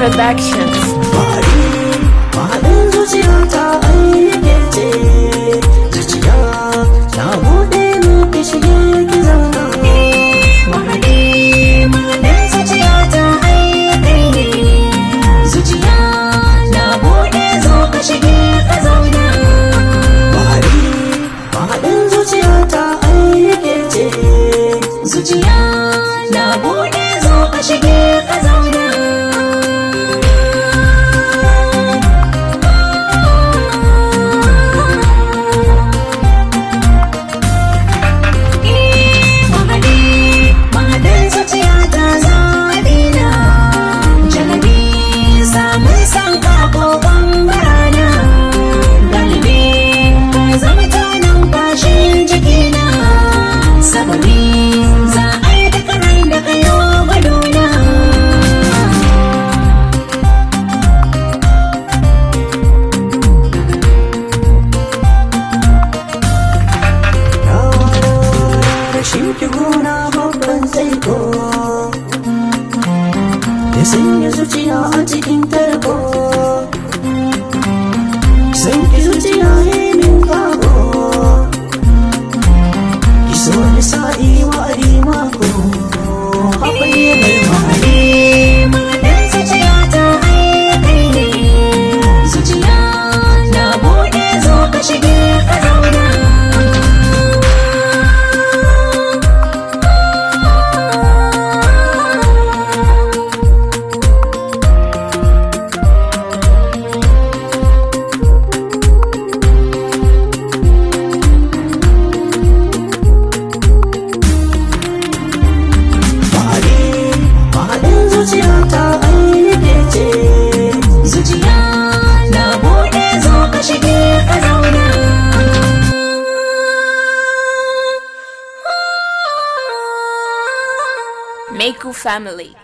Productions. Mahaɗin zuciya ta ayyuke ce, zuciya ta buɗe muke shige ki zauna. Mahaɗin zuciya ta ayyuke ne, zuciya na buɗe zo ka shige ka zauna. Mahaɗin zuciya ta ayyuke ce, zuciya na buɗe zo ka shige ka zauna. Shinki gona babban tsaiko ya sanya zuciya a cikin tarko, sanki zuciya ne min kago, ki so ni sa'i wa'adi mako haɓaye mai mahali. Mahaɗin zuciya ta ayyuka ne, zuciya na buɗe zo ka shige ka zauna. Meku family.